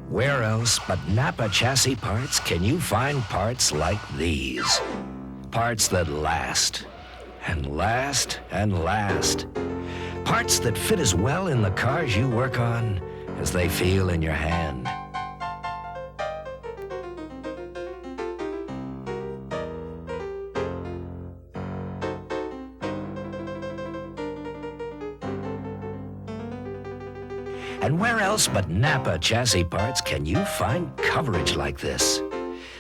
Where else but NAPA chassis parts can you find parts like these? Parts that last, and last, and last. Parts that fit as well in the cars you work on as they feel in your hand. And where else but NAPA chassis parts can you find coverage like this?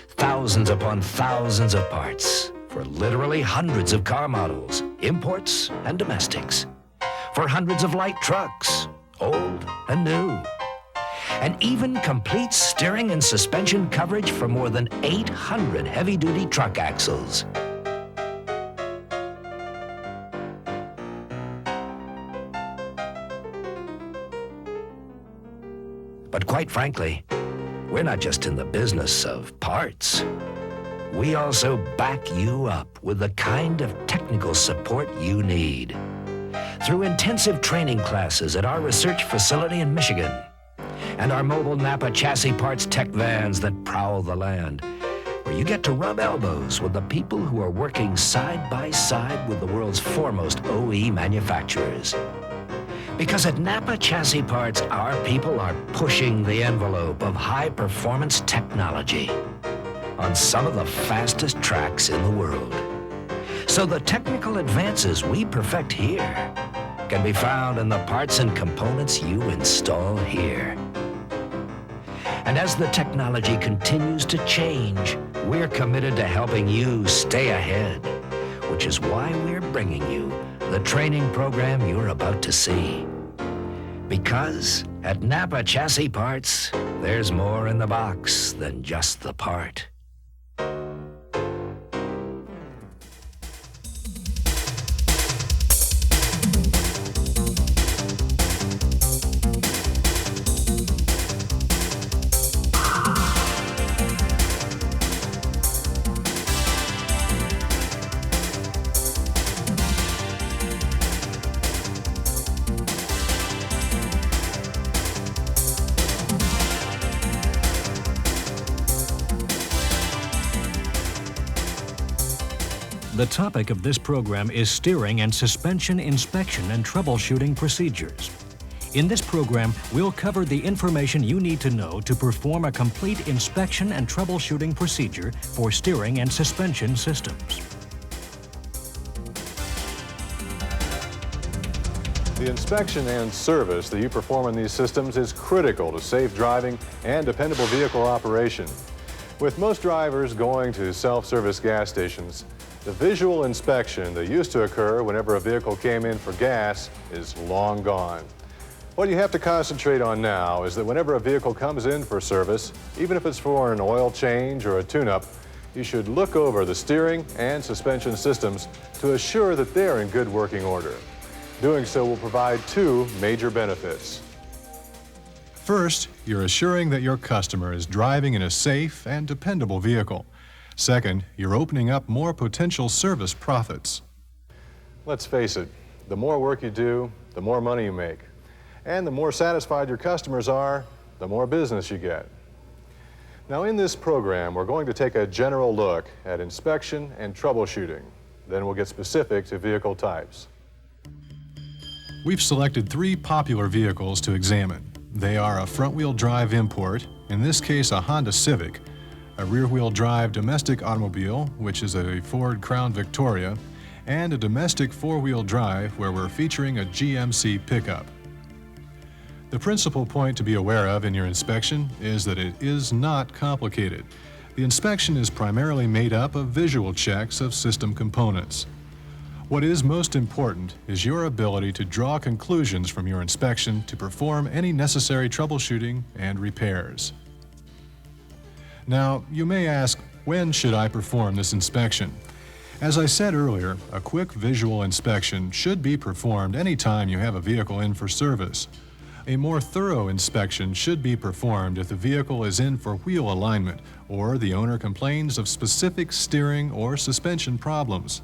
Thousands upon thousands of parts for literally hundreds of car models, imports and domestics. For hundreds of light trucks, old and new. And even complete steering and suspension coverage for more than 800 heavy-duty truck axles. But quite frankly, we're not just in the business of parts. We also back you up with the kind of technical support you need. Through intensive training classes at our research facility in Michigan, and our mobile NAPA chassis parts tech vans that prowl the land, where you get to rub elbows with the people who are working side by side with the world's foremost OE manufacturers. Because at NAPA Chassis Parts, our people are pushing the envelope of high-performance technology on some of the fastest tracks in the world. So the technical advances we perfect here can be found in the parts and components you install here. And as the technology continues to change, we're committed to helping you stay ahead, which is why we're bringing you the training program you're about to see. Because at NAPA Chassis Parts, there's more in the box than just the part. The topic of this program is steering and suspension inspection and troubleshooting procedures. In this program, we'll cover the information you need to know to perform a complete inspection and troubleshooting procedure for steering and suspension systems. The inspection and service that you perform on these systems is critical to safe driving and dependable vehicle operation. With most drivers going to self-service gas stations, the visual inspection that used to occur whenever a vehicle came in for gas is long gone. What you have to concentrate on now is that whenever a vehicle comes in for service, even if it's for an oil change or a tune-up, you should look over the steering and suspension systems to assure that they're in good working order. Doing so will provide two major benefits. First, you're assuring that your customer is driving in a safe and dependable vehicle. Second, you're opening up more potential service profits. Let's face it, the more work you do, the more money you make. And the more satisfied your customers are, the more business you get. Now in this program, we're going to take a general look at inspection and troubleshooting. Then we'll get specific to vehicle types. We've selected three popular vehicles to examine. They are a front-wheel drive import, in this case a Honda Civic, a rear-wheel drive domestic automobile, which is a Ford Crown Victoria, and a domestic four-wheel drive where we're featuring a GMC pickup. The principal point to be aware of in your inspection is that it is not complicated. The inspection is primarily made up of visual checks of system components. What is most important is your ability to draw conclusions from your inspection to perform any necessary troubleshooting and repairs. Now, you may ask, when should I perform this inspection? As I said earlier, a quick visual inspection should be performed anytime you have a vehicle in for service. A more thorough inspection should be performed if the vehicle is in for wheel alignment or the owner complains of specific steering or suspension problems.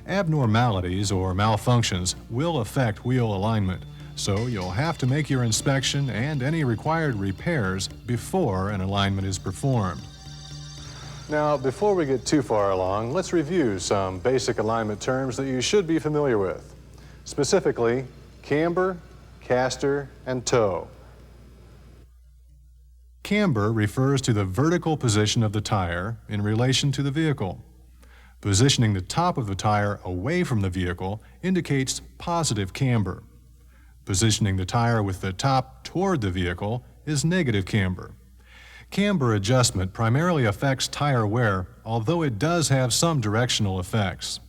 Abnormalities or malfunctions will affect wheel alignment, so you'll have to make your inspection and any required repairs before an alignment is performed. Now, before we get too far along, let's review some basic alignment terms that you should be familiar with. Specifically, camber, caster, and toe. Camber refers to the vertical position of the tire in relation to the vehicle. Positioning the top of the tire away from the vehicle indicates positive camber. Positioning the tire with the top toward the vehicle is negative camber. Camber adjustment primarily affects tire wear, although it does have some directional effects.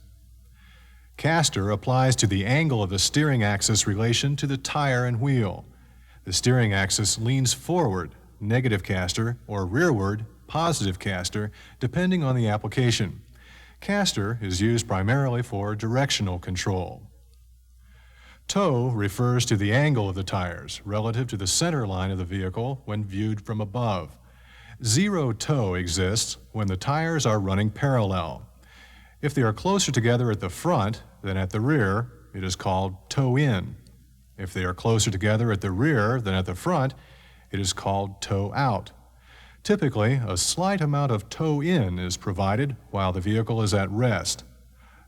Caster applies to the angle of the steering axis relation to the tire and wheel. The steering axis leans forward, negative caster, or rearward, positive caster, depending on the application. Caster is used primarily for directional control. Toe refers to the angle of the tires relative to the center line of the vehicle when viewed from above. Zero toe exists when the tires are running parallel. If they are closer together at the front than at the rear, it is called toe in. If they are closer together at the rear than at the front, it is called toe out. Typically, a slight amount of toe in is provided while the vehicle is at rest.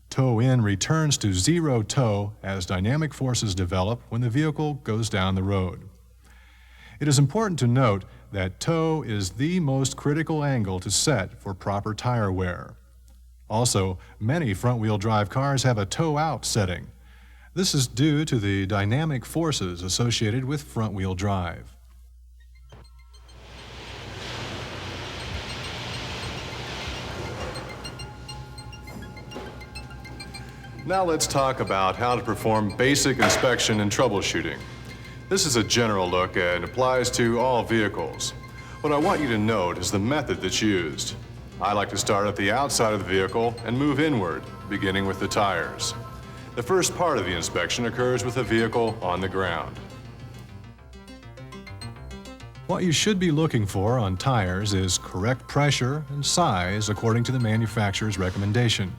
Toe in returns to zero toe as dynamic forces develop when the vehicle goes down the road. It is important to note that toe is the most critical angle to set for proper tire wear. Also, many front-wheel drive cars have a toe-out setting. This is due to the dynamic forces associated with front-wheel drive. Now let's talk about how to perform basic inspection and troubleshooting. This is a general look and applies to all vehicles. What I want you to note is the method that's used. I like to start at the outside of the vehicle and move inward, beginning with the tires. The first part of the inspection occurs with the vehicle on the ground. What you should be looking for on tires is correct pressure and size according to the manufacturer's recommendation.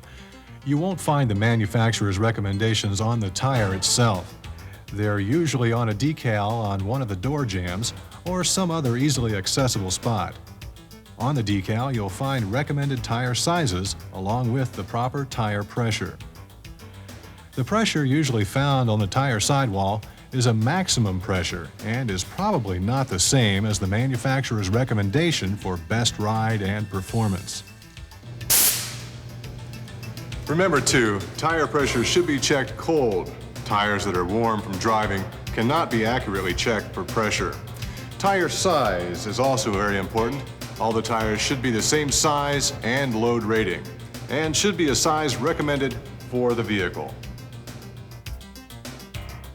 You won't find the manufacturer's recommendations on the tire itself. They're usually on a decal on one of the door jambs or some other easily accessible spot. On the decal, you'll find recommended tire sizes along with the proper tire pressure. The pressure usually found on the tire sidewall is a maximum pressure and is probably not the same as the manufacturer's recommendation for best ride and performance. Remember too, tire pressure should be checked cold. Tires that are warm from driving cannot be accurately checked for pressure. Tire size is also very important. All the tires should be the same size and load rating, and should be a size recommended for the vehicle.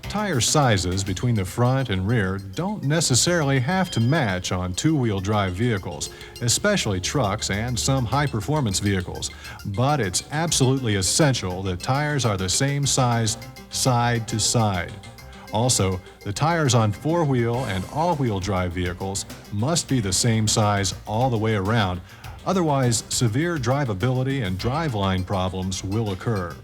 Tire sizes between the front and rear don't necessarily have to match on two-wheel drive vehicles, especially trucks and some high-performance vehicles, but it's absolutely essential that tires are the same size side to side. Also, the tires on four-wheel and all-wheel drive vehicles must be the same size all the way around, otherwise severe drivability and driveline problems will occur.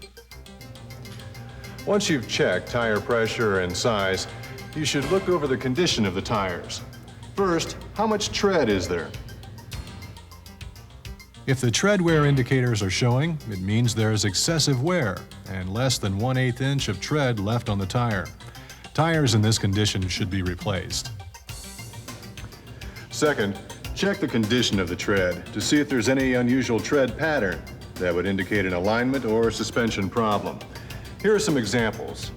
Once you've checked tire pressure and size, you should look over the condition of the tires. First, how much tread is there? If the tread wear indicators are showing, it means there is excessive wear and less than 1/8 inch of tread left on the tire. Tires in this condition should be replaced. Second, check the condition of the tread to see if there's any unusual tread pattern that would indicate an alignment or suspension problem. Here are some examples.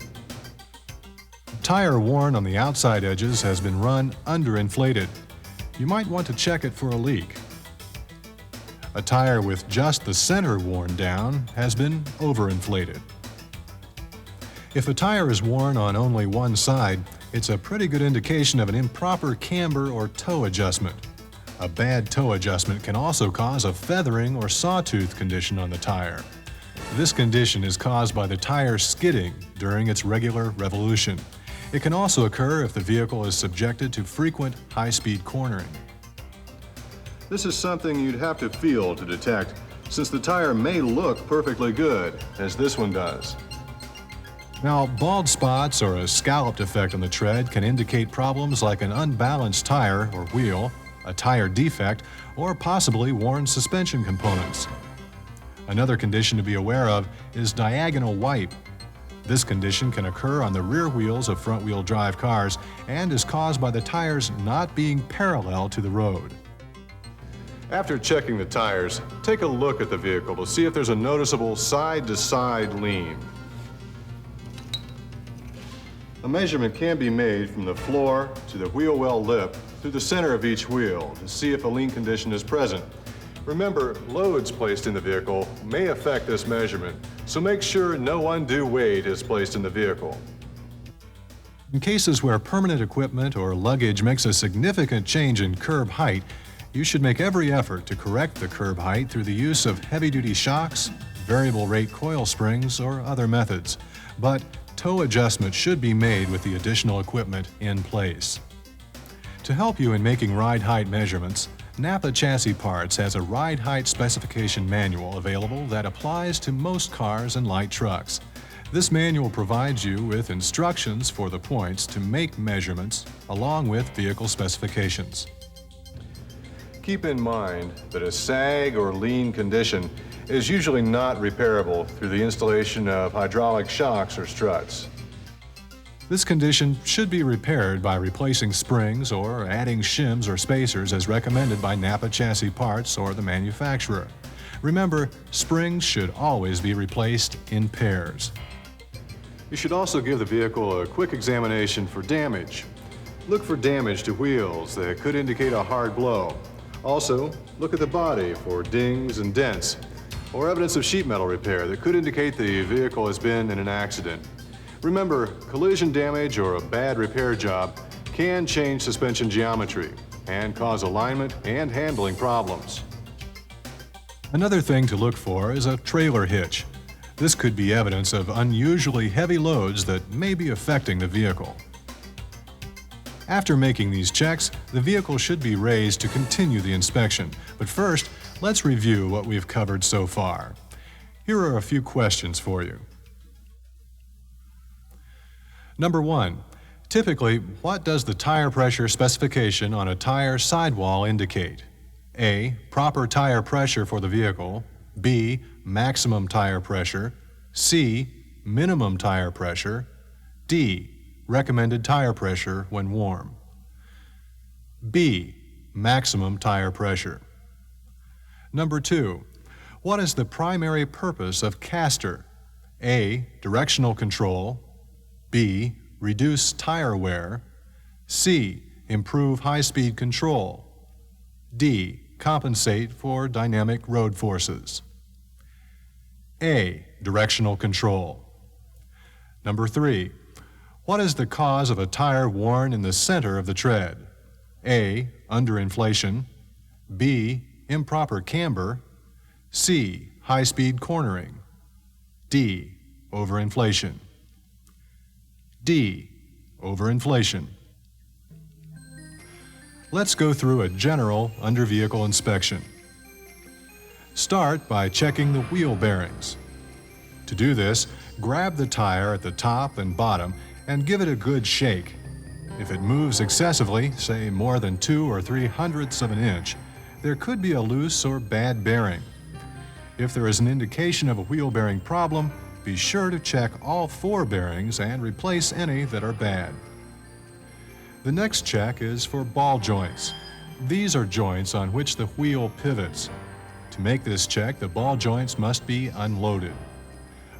Tire worn on the outside edges has been run underinflated. You might want to check it for a leak. A tire with just the center worn down has been overinflated. If a tire is worn on only one side, it's a pretty good indication of an improper camber or toe adjustment. A bad toe adjustment can also cause a feathering or sawtooth condition on the tire. This condition is caused by the tire skidding during its regular revolution. It can also occur if the vehicle is subjected to frequent high-speed cornering. This is something you'd have to feel to detect, since the tire may look perfectly good, as this one does. Now, bald spots or a scalloped effect on the tread can indicate problems like an unbalanced tire or wheel, a tire defect, or possibly worn suspension components. Another condition to be aware of is diagonal wipe. This condition can occur on the rear wheels of front-wheel drive cars and is caused by the tires not being parallel to the road. After checking the tires, take a look at the vehicle to see if there's a noticeable side-to-side lean. A measurement can be made from the floor to the wheel well lip through the center of each wheel to see if a lean condition is present. Remember, loads placed in the vehicle may affect this measurement, so make sure no undue weight is placed in the vehicle. In cases where permanent equipment or luggage makes a significant change in curb height, you should make every effort to correct the curb height through the use of heavy-duty shocks, variable rate coil springs, or other methods. But toe adjustment should be made with the additional equipment in place. To help you in making ride height measurements, NAPA Chassis Parts has a ride height specification manual available that applies to most cars and light trucks. This manual provides you with instructions for the points to make measurements along with vehicle specifications. Keep in mind that a sag or lean condition is usually not repairable through the installation of hydraulic shocks or struts. This condition should be repaired by replacing springs or adding shims or spacers as recommended by NAPA Chassis Parts or the manufacturer. Remember, springs should always be replaced in pairs. You should also give the vehicle a quick examination for damage. Look for damage to wheels that could indicate a hard blow. Also, look at the body for dings and dents, or evidence of sheet metal repair that could indicate the vehicle has been in an accident. Remember, collision damage or a bad repair job can change suspension geometry and cause alignment and handling problems. Another thing to look for is a trailer hitch. This could be evidence of unusually heavy loads that may be affecting the vehicle. After making these checks, the vehicle should be raised to continue the inspection. But first, let's review what we've covered so far. Here are a few questions for you. Number 1. Typically, what does the tire pressure specification on a tire sidewall indicate? A. Proper tire pressure for the vehicle. B. Maximum tire pressure. C. Minimum tire pressure. D. Recommended tire pressure when warm. B. Maximum tire pressure. Number 2. What is the primary purpose of caster? A. Directional control. B. Reduce tire wear. C. Improve high-speed control. D. Compensate for dynamic road forces. A. Directional control. Number 3. What is the cause of a tire worn in the center of the tread? A. Underinflation. B. Improper camber. C. High-speed cornering. D. Overinflation. D. Overinflation. Let's go through a general under-vehicle inspection. Start by checking the wheel bearings. To do this, grab the tire at the top and bottom and give it a good shake. If it moves excessively, say more than 2 or 3/100ths of an inch, there could be a loose or bad bearing. If there is an indication of a wheel bearing problem, be sure to check all 4 bearings and replace any that are bad. The next check is for ball joints. These are joints on which the wheel pivots. To make this check, the ball joints must be unloaded.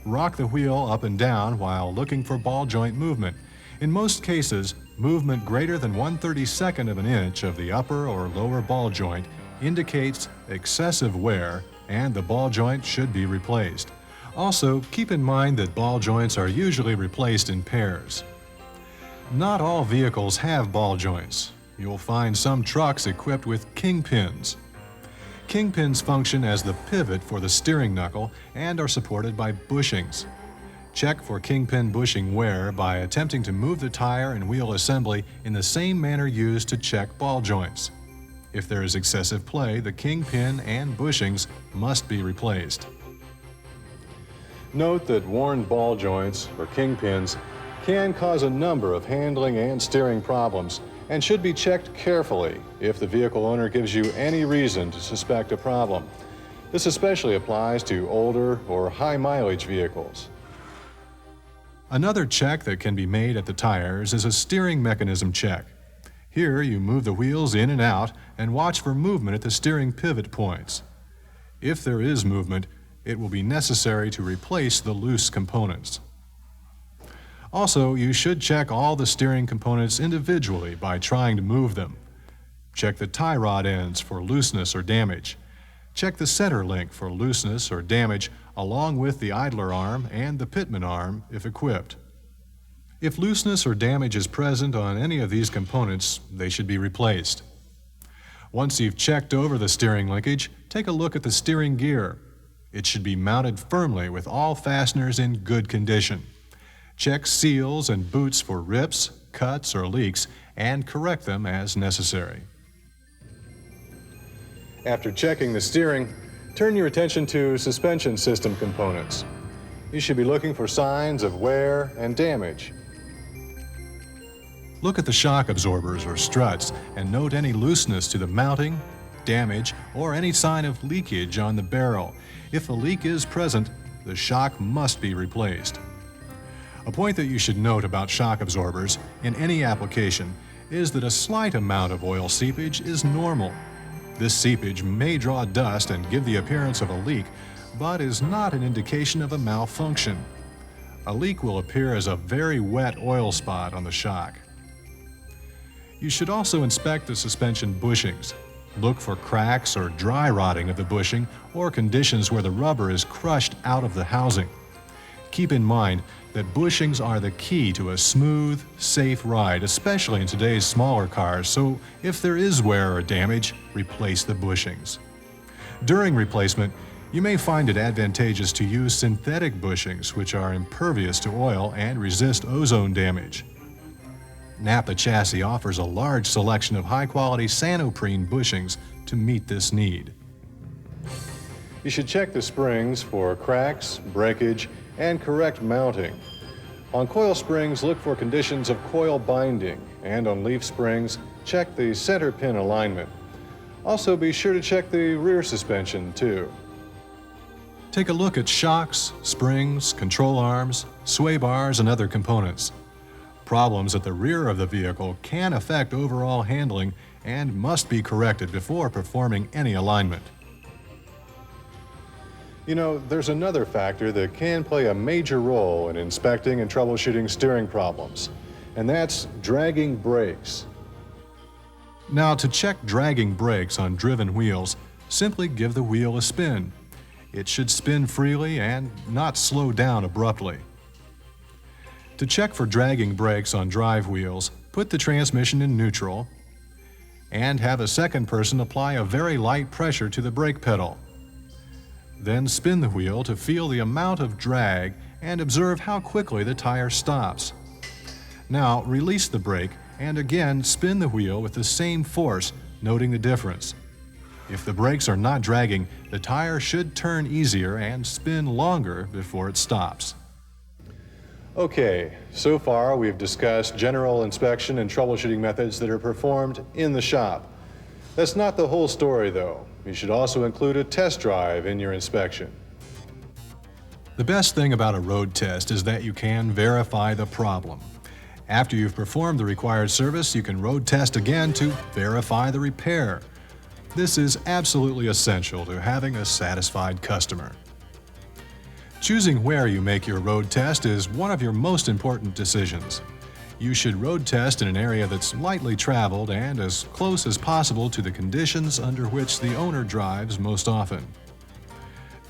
Rock the wheel up and down while looking for ball joint movement. In most cases, movement greater than 1/32 of an inch of the upper or lower ball joint indicates excessive wear and the ball joint should be replaced. Also, keep in mind that ball joints are usually replaced in pairs. Not all vehicles have ball joints. You'll find some trucks equipped with kingpins. Kingpins function as the pivot for the steering knuckle and are supported by bushings. Check for kingpin bushing wear by attempting to move the tire and wheel assembly in the same manner used to check ball joints. If there is excessive play, the kingpin and bushings must be replaced. Note that worn ball joints or kingpins can cause a number of handling and steering problems and should be checked carefully if the vehicle owner gives you any reason to suspect a problem. This especially applies to older or high mileage vehicles. Another check that can be made at the tires is a steering mechanism check. Here you move the wheels in and out and watch for movement at the steering pivot points. If there is movement, it will be necessary to replace the loose components. Also, you should check all the steering components individually by trying to move them. Check the tie rod ends for looseness or damage. Check the center link for looseness or damage along with the idler arm and the pitman arm if equipped. If looseness or damage is present on any of these components, they should be replaced. Once you've checked over the steering linkage, take a look at the steering gear. It should be mounted firmly with all fasteners in good condition. Check seals and boots for rips, cuts, or leaks, and correct them as necessary. After checking the steering, turn your attention to suspension system components. You should be looking for signs of wear and damage. Look at the shock absorbers or struts and note any looseness to the mounting, damage, or any sign of leakage on the barrel. If a leak is present, the shock must be replaced. A point that you should note about shock absorbers in any application is that a slight amount of oil seepage is normal. This seepage may draw dust and give the appearance of a leak, but is not an indication of a malfunction. A leak will appear as a very wet oil spot on the shock. You should also inspect the suspension bushings. Look for cracks or dry rotting of the bushing or conditions where the rubber is crushed out of the housing. Keep in mind that bushings are the key to a smooth, safe ride, especially in today's smaller cars, so if there is wear or damage, replace the bushings. During replacement, you may find it advantageous to use synthetic bushings, which are impervious to oil and resist ozone damage. NAPA chassis offers a large selection of high-quality Sanoprene bushings to meet this need. You should check the springs for cracks, breakage, and correct mounting. On coil springs, look for conditions of coil binding, and on leaf springs, check the center pin alignment. Also, be sure to check the rear suspension, too. Take a look at shocks, springs, control arms, sway bars, and other components. Problems at the rear of the vehicle can affect overall handling and must be corrected before performing any alignment. You know, there's another factor that can play a major role in inspecting and troubleshooting steering problems, and that's dragging brakes. Now, to check dragging brakes on driven wheels, simply give the wheel a spin. It should spin freely and not slow down abruptly. To check for dragging brakes on drive wheels, put the transmission in neutral and have a second person apply a very light pressure to the brake pedal. Then spin the wheel to feel the amount of drag and observe how quickly the tire stops. Now release the brake and again spin the wheel with the same force, noting the difference. If the brakes are not dragging, the tire should turn easier and spin longer before it stops. Okay, so far we've discussed general inspection and troubleshooting methods that are performed in the shop. That's not the whole story, though. You should also include a test drive in your inspection. The best thing about a road test is that you can verify the problem. After you've performed the required service, you can road test again to verify the repair. This is absolutely essential to having a satisfied customer. Choosing where you make your road test is one of your most important decisions. You should road test in an area that's lightly traveled and as close as possible to the conditions under which the owner drives most often.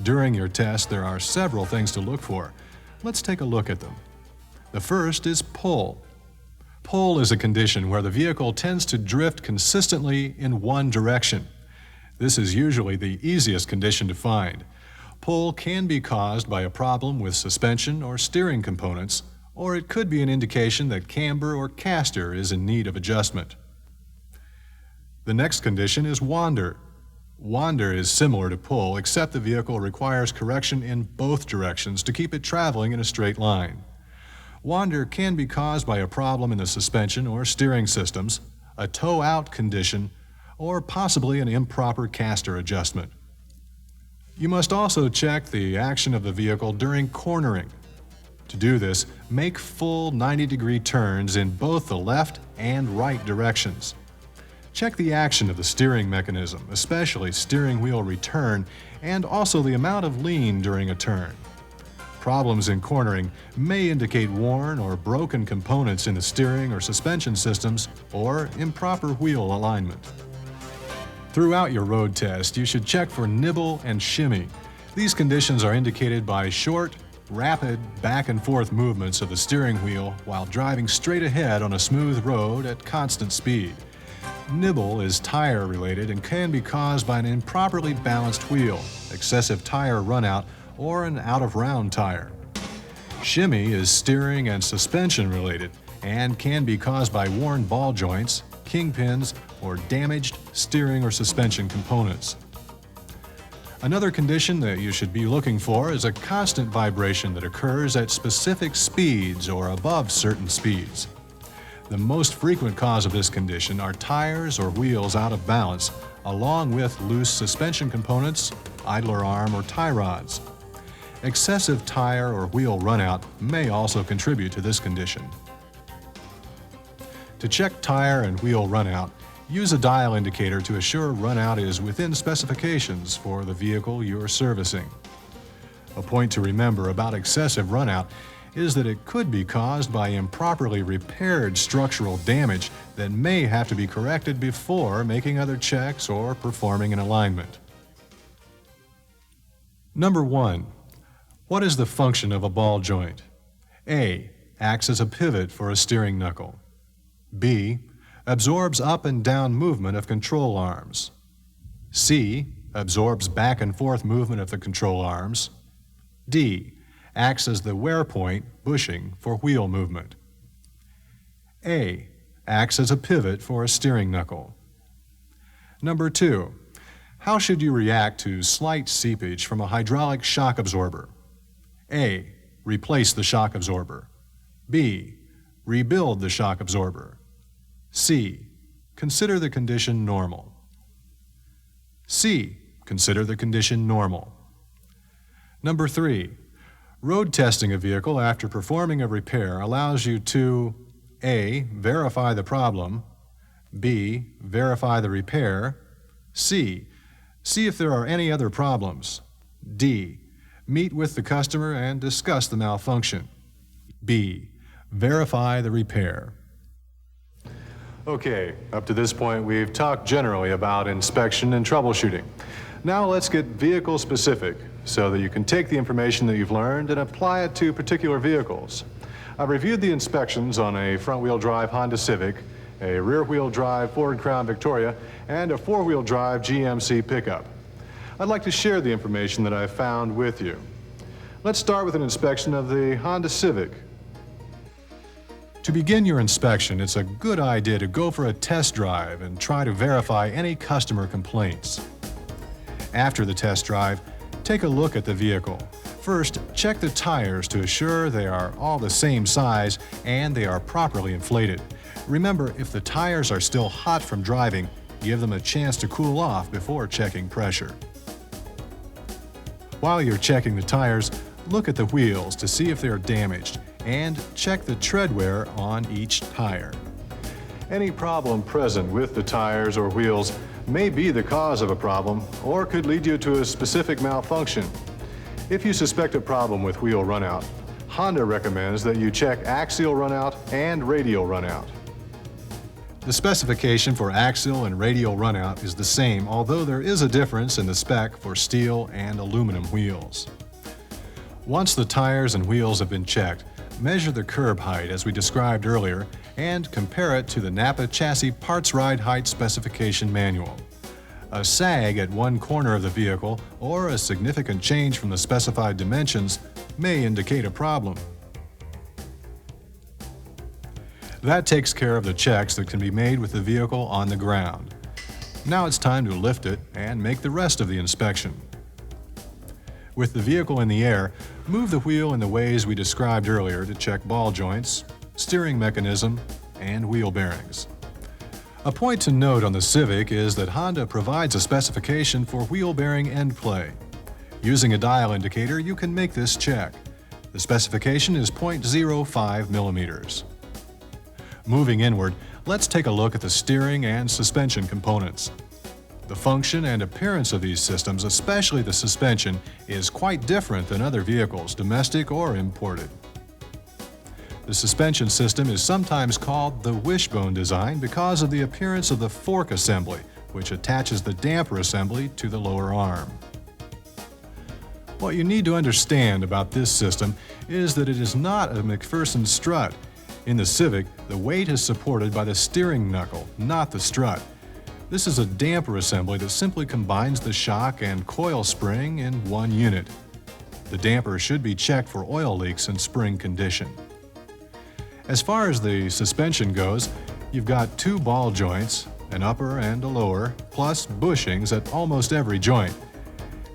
During your test, there are several things to look for. Let's take a look at them. The first is pull. Pull is a condition where the vehicle tends to drift consistently in one direction. This is usually the easiest condition to find. Pull can be caused by a problem with suspension or steering components, or it could be an indication that camber or caster is in need of adjustment. The next condition is wander. Wander is similar to pull, except the vehicle requires correction in both directions to keep it traveling in a straight line. Wander can be caused by a problem in the suspension or steering systems, a tow-out condition, or possibly an improper caster adjustment. You must also check the action of the vehicle during cornering. To do this, make full 90-degree turns in both the left and right directions. Check the action of the steering mechanism, especially steering wheel return, and also the amount of lean during a turn. Problems in cornering may indicate worn or broken components in the steering or suspension systems or improper wheel alignment. Throughout your road test, you should check for nibble and shimmy. These conditions are indicated by short, rapid back and forth movements of the steering wheel while driving straight ahead on a smooth road at constant speed. Nibble is tire-related and can be caused by an improperly balanced wheel, excessive tire runout, or an out-of-round tire. Shimmy is steering and suspension-related and can be caused by worn ball joints, kingpins, or damaged steering or suspension components. Another condition that you should be looking for is a constant vibration that occurs at specific speeds or above certain speeds. The most frequent cause of this condition are tires or wheels out of balance, along with loose suspension components, idler arm, or tie rods. Excessive tire or wheel runout may also contribute to this condition. To check tire and wheel runout, use a dial indicator to assure runout is within specifications for the vehicle you are servicing. A point to remember about excessive runout is that it could be caused by improperly repaired structural damage that may have to be corrected before making other checks or performing an alignment. Number 1. What is the function of a ball joint? A. Acts as a pivot for a steering knuckle. B. Absorbs up and down movement of control arms. C. Absorbs back and forth movement of the control arms. D. Acts as the wear point, bushing, for wheel movement. A. Acts as a pivot for a steering knuckle. Number 2. How should you react to slight seepage from a hydraulic shock absorber? A. Replace the shock absorber. B. Rebuild the shock absorber. C. Consider the condition normal. C. Consider the condition normal. Number 3. Road testing a vehicle after performing a repair allows you to A. Verify the problem. B. Verify the repair. C. See if there are any other problems. D. Meet with the customer and discuss the malfunction. B. Verify the repair. Okay, up to this point we've talked generally about inspection and troubleshooting. Now let's get vehicle specific so that you can take the information that you've learned and apply it to particular vehicles. I've reviewed the inspections on a front-wheel drive Honda Civic, a rear-wheel drive Ford Crown Victoria, and a four-wheel drive GMC pickup. I'd like to share the information that I've found with you. Let's start with an inspection of the Honda Civic. To begin your inspection, it's a good idea to go for a test drive and try to verify any customer complaints. After the test drive, take a look at the vehicle. First, check the tires to assure they are all the same size and they are properly inflated. Remember, if the tires are still hot from driving, give them a chance to cool off before checking pressure. While you're checking the tires, look at the wheels to see if they are damaged and check the tread wear on each tire. Any problem present with the tires or wheels may be the cause of a problem or could lead you to a specific malfunction. If you suspect a problem with wheel runout, Honda recommends that you check axial runout and radial runout. The specification for axial and radial runout is the same, although there is a difference in the spec for steel and aluminum wheels. Once the tires and wheels have been checked, measure the curb height as we described earlier and compare it to the NAPA chassis parts ride height specification manual. A sag at one corner of the vehicle or a significant change from the specified dimensions may indicate a problem. That takes care of the checks that can be made with the vehicle on the ground. Now it's time to lift it and make the rest of the inspection. With the vehicle in the air, move the wheel in the ways we described earlier to check ball joints, steering mechanism, and wheel bearings. A point to note on the Civic is that Honda provides a specification for wheel bearing end play. Using a dial indicator, you can make this check. The specification is 0.05 millimeters. Moving inward, let's take a look at the steering and suspension components. The function and appearance of these systems, especially the suspension, is quite different than other vehicles, domestic or imported. The suspension system is sometimes called the wishbone design because of the appearance of the fork assembly, which attaches the damper assembly to the lower arm. What you need to understand about this system is that it is not a McPherson strut. In the Civic, the weight is supported by the steering knuckle, not the strut. This is a damper assembly that simply combines the shock and coil spring in one unit. The damper should be checked for oil leaks in spring condition. As far as the suspension goes, you've got two ball joints, an upper and a lower, plus bushings at almost every joint.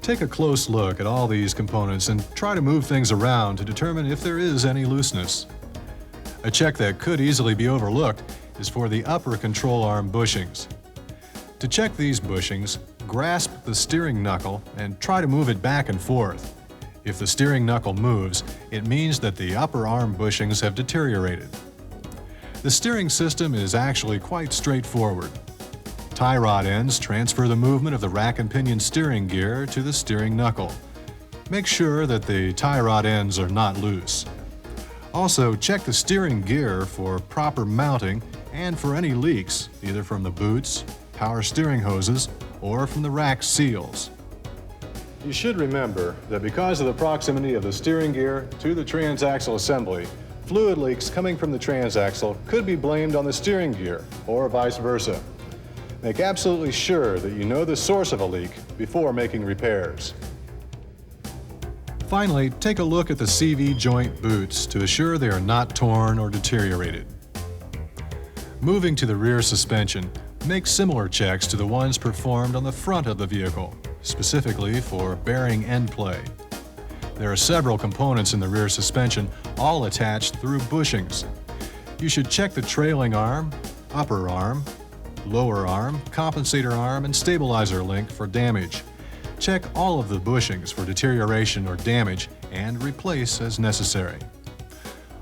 Take a close look at all these components and try to move things around to determine if there is any looseness. A check that could easily be overlooked is for the upper control arm bushings. To check these bushings, grasp the steering knuckle and try to move it back and forth. If the steering knuckle moves, it means that the upper arm bushings have deteriorated. The steering system is actually quite straightforward. Tie rod ends transfer the movement of the rack and pinion steering gear to the steering knuckle. Make sure that the tie rod ends are not loose. Also, check the steering gear for proper mounting and for any leaks, either from the boots, power steering hoses, or from the rack seals. You should remember that because of the proximity of the steering gear to the transaxle assembly, fluid leaks coming from the transaxle could be blamed on the steering gear, or vice versa. Make absolutely sure that you know the source of a leak before making repairs. Finally, take a look at the CV joint boots to assure they are not torn or deteriorated. Moving to the rear suspension, make similar checks to the ones performed on the front of the vehicle, specifically for bearing end play. There are several components in the rear suspension, all attached through bushings. You should check the trailing arm, upper arm, lower arm, compensator arm, and stabilizer link for damage. Check all of the bushings for deterioration or damage and replace as necessary.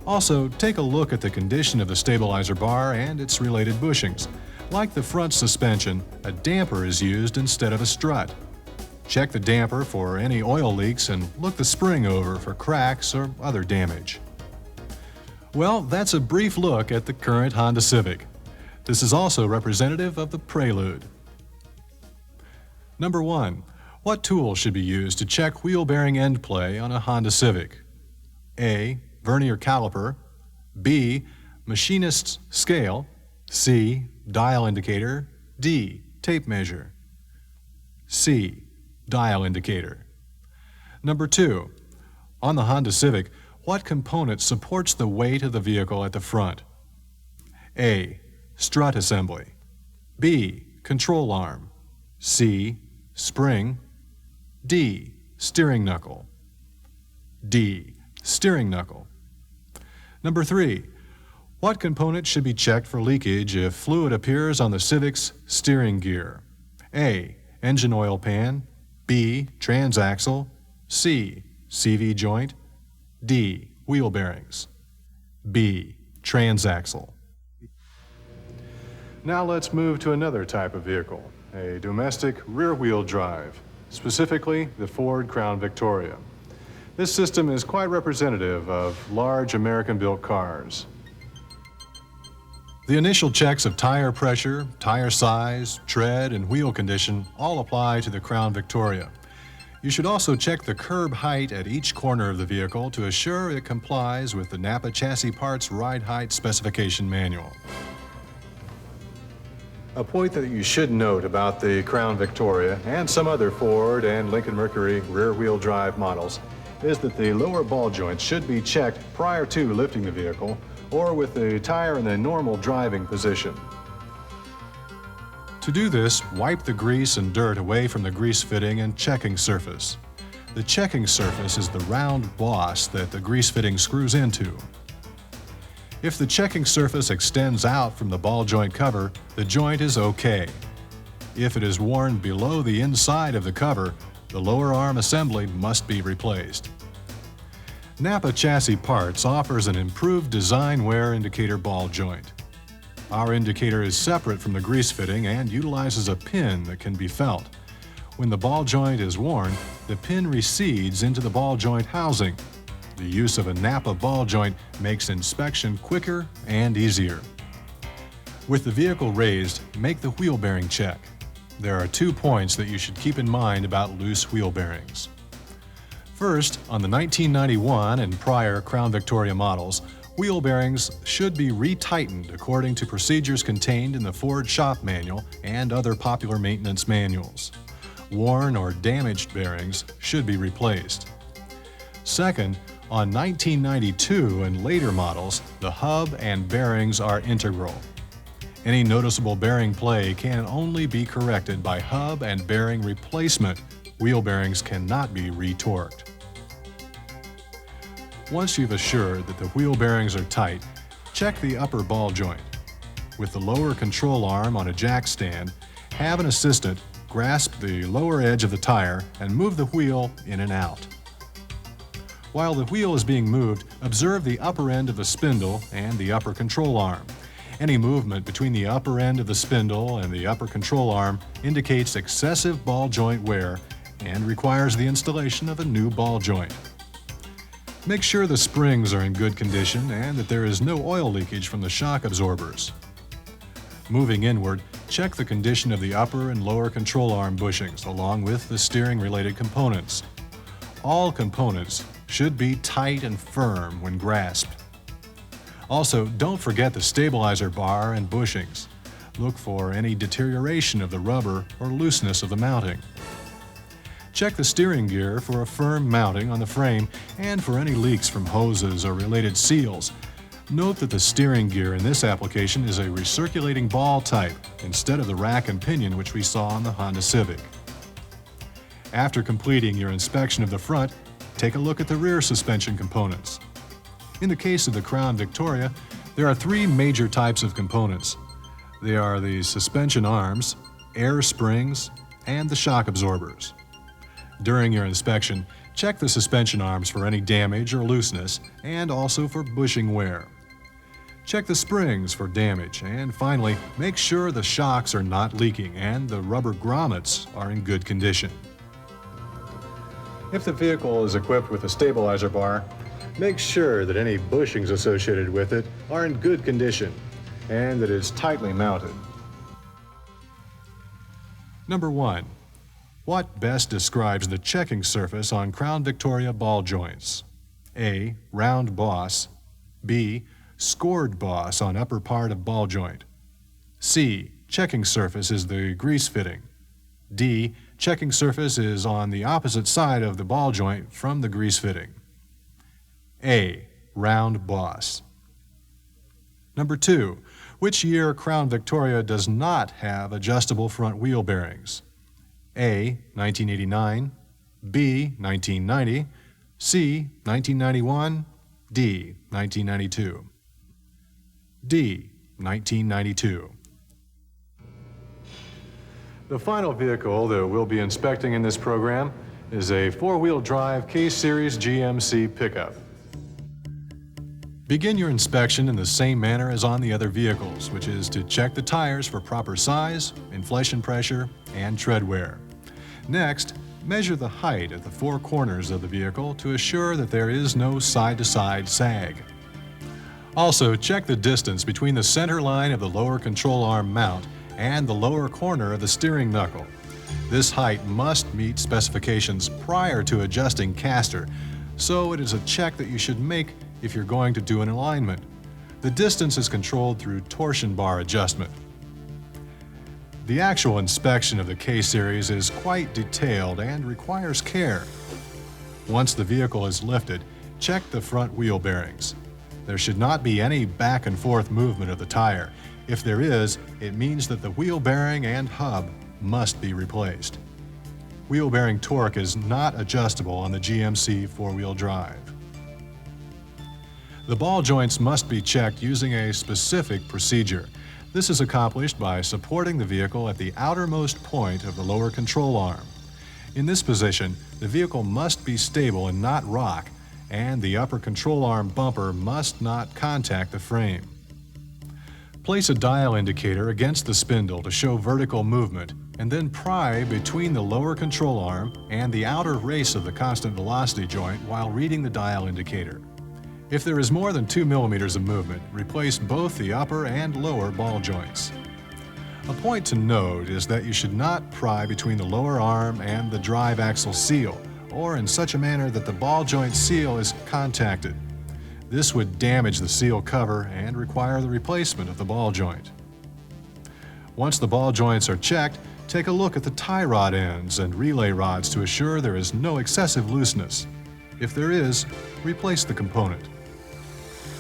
Also, take a look at the condition of the stabilizer bar and its related bushings. Like the front suspension, a damper is used instead of a strut. Check the damper for any oil leaks and look the spring over for cracks or other damage. Well, that's a brief look at the current Honda Civic. This is also representative of the Prelude. Number 1. What tool should be used to check wheel bearing end play on a Honda Civic? A. Vernier caliper. B. Machinist's scale. C. Dial indicator. D. Tape measure. C. Dial indicator. Number 2. On the Honda Civic, what component supports the weight of the vehicle at the front? A. Strut assembly. B. Control arm. C. Spring. D. Steering knuckle. D. Steering knuckle. Number 3. What component should be checked for leakage if fluid appears on the Civic's steering gear? A. Engine oil pan. B. Transaxle. C. CV joint. D. Wheel bearings. B. Transaxle. Now let's move to another type of vehicle, a domestic rear-wheel drive, specifically the Ford Crown Victoria. This system is quite representative of large American-built cars. The initial checks of tire pressure, tire size, tread, and wheel condition all apply to the Crown Victoria. You should also check the curb height at each corner of the vehicle to assure it complies with the NAPA Chassis Parts Ride Height Specification Manual. A point that you should note about the Crown Victoria and some other Ford and Lincoln Mercury rear-wheel drive models is that the lower ball joints should be checked prior to lifting the vehicle or with the tire in the normal driving position. To do this, wipe the grease and dirt away from the grease fitting and checking surface. The checking surface is the round boss that the grease fitting screws into. If the checking surface extends out from the ball joint cover, the joint is okay. If it is worn below the inside of the cover, the lower arm assembly must be replaced. NAPA Chassis Parts offers an improved design wear indicator ball joint. Our indicator is separate from the grease fitting and utilizes a pin that can be felt. When the ball joint is worn, the pin recedes into the ball joint housing. The use of a NAPA ball joint makes inspection quicker and easier. With the vehicle raised, make the wheel bearing check. There are 2 points that you should keep in mind about loose wheel bearings. First, on the 1991 and prior Crown Victoria models, wheel bearings should be retightened according to procedures contained in the Ford Shop Manual and other popular maintenance manuals. Worn or damaged bearings should be replaced. Second, on 1992 and later models, the hub and bearings are integral. Any noticeable bearing play can only be corrected by hub and bearing replacement. Wheel bearings cannot be retorqued. Once you've assured that the wheel bearings are tight, check the upper ball joint. With the lower control arm on a jack stand, have an assistant grasp the lower edge of the tire and move the wheel in and out. While the wheel is being moved, observe the upper end of the spindle and the upper control arm. Any movement between the upper end of the spindle and the upper control arm indicates excessive ball joint wear and requires the installation of a new ball joint. Make sure the springs are in good condition and that there is no oil leakage from the shock absorbers. Moving inward, check the condition of the upper and lower control arm bushings along with the steering-related components. All components should be tight and firm when grasped. Also, don't forget the stabilizer bar and bushings. Look for any deterioration of the rubber or looseness of the mounting. Check the steering gear for a firm mounting on the frame and for any leaks from hoses or related seals. Note that the steering gear in this application is a recirculating ball type instead of the rack and pinion which we saw on the Honda Civic. After completing your inspection of the front, take a look at the rear suspension components. In the case of the Crown Victoria, there are 3 major types of components. They are the suspension arms, air springs, and the shock absorbers. During your inspection, check the suspension arms for any damage or looseness and also for bushing wear. Check the springs for damage and finally, make sure the shocks are not leaking and the rubber grommets are in good condition. If the vehicle is equipped with a stabilizer bar, make sure that any bushings associated with it are in good condition and that it's tightly mounted. Number 1. What best describes the checking surface on Crown Victoria ball joints? A. Round boss. B. Scored boss on upper part of ball joint. C. Checking surface is the grease fitting. D. Checking surface is on the opposite side of the ball joint from the grease fitting. A. Round boss. Number 2. Which year Crown Victoria does not have adjustable front wheel bearings? A. 1989, B. 1990, C. 1991, D. 1992. D. 1992. The final vehicle that we'll be inspecting in this program is a 4-wheel drive K-Series GMC pickup. Begin your inspection in the same manner as on the other vehicles, which is to check the tires for proper size, inflation pressure, and tread wear. Next, measure the height at the 4 corners of the vehicle to assure that there is no side-to-side sag. Also, check the distance between the center line of the lower control arm mount and the lower corner of the steering knuckle. This height must meet specifications prior to adjusting caster, so it is a check that you should make if you're going to do an alignment. The distance is controlled through torsion bar adjustment. The actual inspection of the K-Series is quite detailed and requires care. Once the vehicle is lifted, check the front wheel bearings. There should not be any back and forth movement of the tire. If there is, it means that the wheel bearing and hub must be replaced. Wheel bearing torque is not adjustable on the GMC four-wheel drive. The ball joints must be checked using a specific procedure. This is accomplished by supporting the vehicle at the outermost point of the lower control arm. In this position, the vehicle must be stable and not rock, and the upper control arm bumper must not contact the frame. Place a dial indicator against the spindle to show vertical movement, and then pry between the lower control arm and the outer race of the constant velocity joint while reading the dial indicator. If there is more than 2 millimeters of movement, replace both the upper and lower ball joints. A point to note is that you should not pry between the lower arm and the drive axle seal, or in such a manner that the ball joint seal is contacted. This would damage the seal cover and require the replacement of the ball joint. Once the ball joints are checked, take a look at the tie rod ends and relay rods to assure there is no excessive looseness. If there is, replace the component.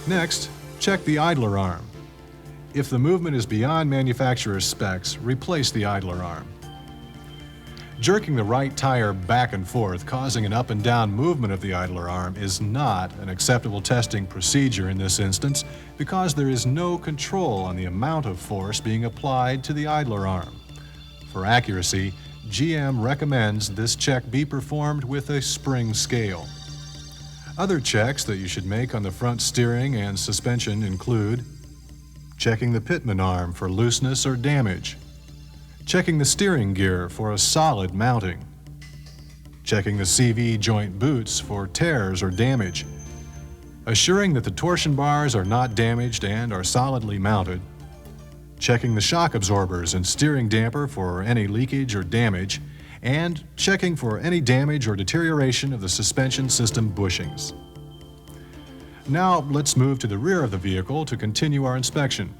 Next, check the idler arm. If the movement is beyond manufacturer's specs, replace the idler arm. Jerking the right tire back and forth, causing an up and down movement of the idler arm, is not an acceptable testing procedure in this instance because there is no control on the amount of force being applied to the idler arm. For accuracy, GM recommends this check be performed with a spring scale. Other checks that you should make on the front steering and suspension include checking the pitman arm for looseness or damage, checking the steering gear for a solid mounting, checking the CV joint boots for tears or damage, assuring that the torsion bars are not damaged and are solidly mounted, checking the shock absorbers and steering damper for any leakage or damage, and checking for any damage or deterioration of the suspension system bushings. Now let's move to the rear of the vehicle to continue our inspection.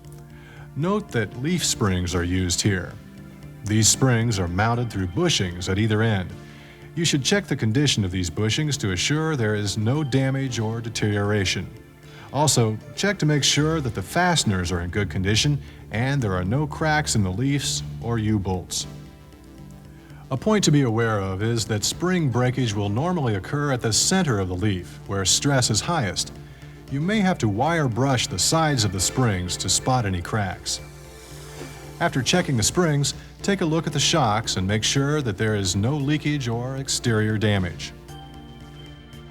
Note that leaf springs are used here. These springs are mounted through bushings at either end. You should check the condition of these bushings to assure there is no damage or deterioration. Also, check to make sure that the fasteners are in good condition and there are no cracks in the leafs or U-bolts. A point to be aware of is that spring breakage will normally occur at the center of the leaf, where stress is highest. You may have to wire brush the sides of the springs to spot any cracks. After checking the springs, take a look at the shocks and make sure that there is no leakage or exterior damage.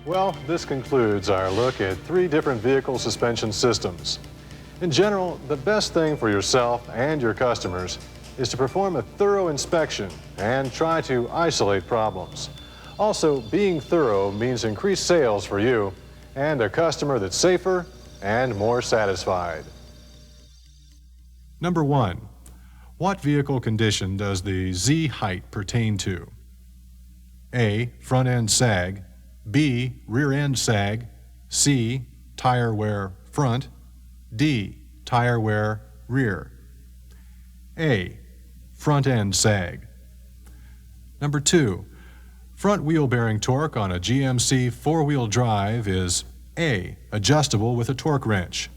Well, this concludes our look at 3 different vehicle suspension systems. In general, the best thing for yourself and your customers is to perform a thorough inspection and try to isolate problems. Also, being thorough means increased sales for you and a customer that's safer and more satisfied. Number 1. What vehicle condition does the Z height pertain to? A. Front end sag. B. Rear end sag. C. Tire wear front. D. Tire wear rear. A. Front end sag. Number 2. Front wheel bearing torque on a GMC four-wheel drive is A. Adjustable with a torque wrench.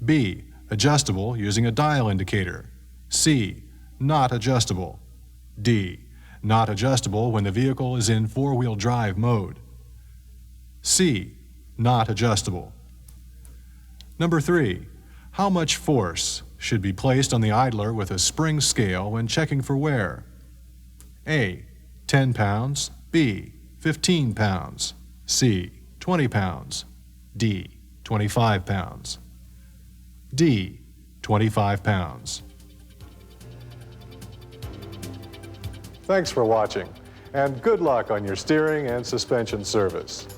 B. Adjustable using a dial indicator. C. Not adjustable. D. Not adjustable when the vehicle is in four-wheel drive mode. C. Not adjustable. Number 3. How much force should be placed on the idler with a spring scale when checking for wear? A. 10 pounds. B. 15 pounds. C. 20 pounds. D. 25 pounds. D. 25 pounds. Thanks for watching, and good luck on your steering and suspension service.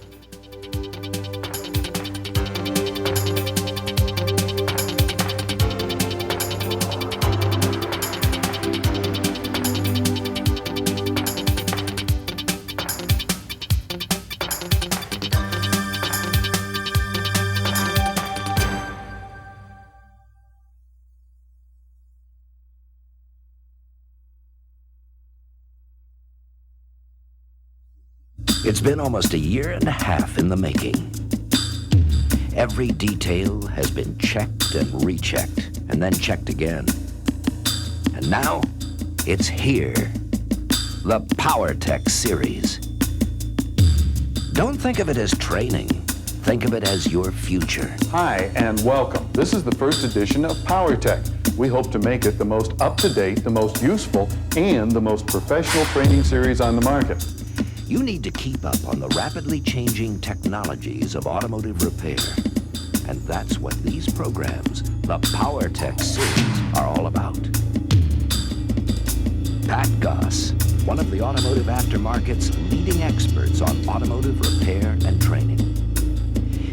It's been almost a year and a half in the making. Every detail has been checked and rechecked. and then checked again. And now, it's here. The PowerTech series. Don't think of it as training. Think of it as your future. Hi, and welcome. This is the first edition of PowerTech. We hope to make it the most up-to-date, the most useful, and the most professional training series on the market. You need to keep up on the rapidly changing technologies of automotive repair. And that's what these programs, the PowerTech series, are all about. Pat Goss, one of the automotive aftermarket's leading experts on automotive repair and training.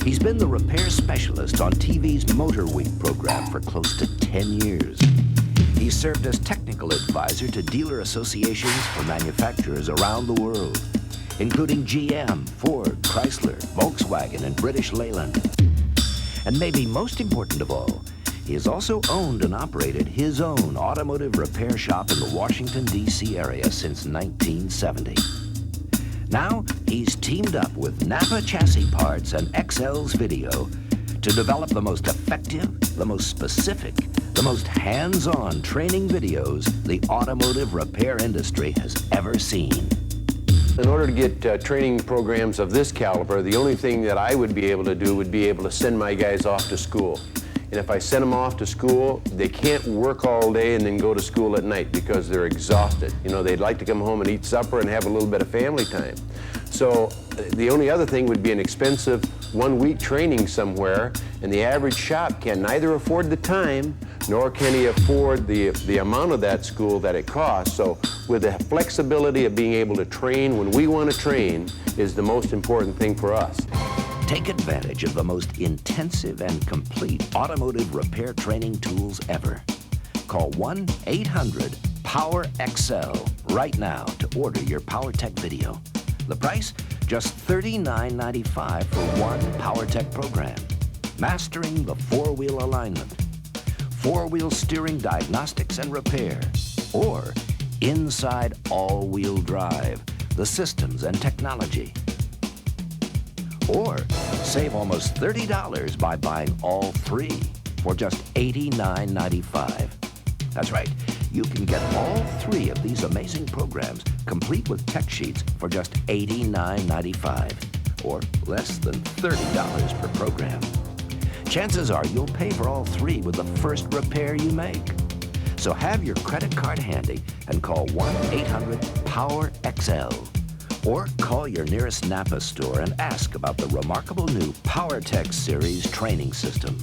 He's been the repair specialist on TV's Motor Week program for close to 10 years. He's served as technical advisor to dealer associations for manufacturers around the world, including GM, Ford, Chrysler, Volkswagen, and British Leyland. And maybe most important of all, he has also owned and operated his own automotive repair shop in the Washington, D.C. area since 1970. Now, he's teamed up with NAPA Chassis Parts and XL's Video to develop the most effective, the most specific, the most hands-on training videos the automotive repair industry has ever seen. In order to get training programs of this caliber, the only thing that I would be able to do would be able to send my guys off to school. And if I send them off to school, they can't work all day and then go to school at night because they're exhausted. You know, they'd like to come home and eat supper and have a little bit of family time. So the only other thing would be an expensive one-week training somewhere, and the average shop can neither afford the time nor can he afford the amount of that school that it costs. So with the flexibility of being able to train when we want to train is the most important thing for us. Take advantage of the most intensive and complete automotive repair training tools ever. Call 1-800-POWER-XL right now to order your PowerTech video. The price? Just $39.95 for one PowerTech program. Mastering the four-wheel alignment, four-wheel steering diagnostics and repair, or inside all-wheel drive, the systems and technology. Or save almost $30 by buying all three for just $89.95. That's right, you can get all three of these amazing programs complete with tech sheets for just $89.95, or less than $30 per program. Chances are you'll pay for all three with the first repair you make. So have your credit card handy and call 1-800-POWER-XL. Or call your nearest NAPA store and ask about the remarkable new PowerTech series training system.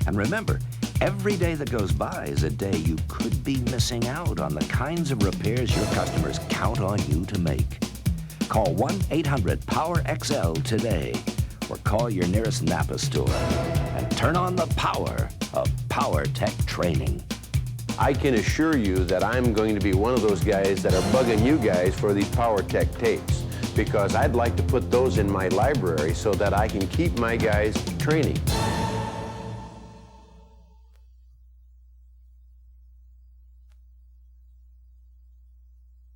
And remember, every day that goes by is a day you could be missing out on the kinds of repairs your customers count on you to make. Call 1-800-POWER-XL today, or call your nearest NAPA store and turn on the power of PowerTech training. I can assure you that I'm going to be one of those guys that are bugging you guys for these PowerTech tapes, because I'd like to put those in my library so that I can keep my guys training.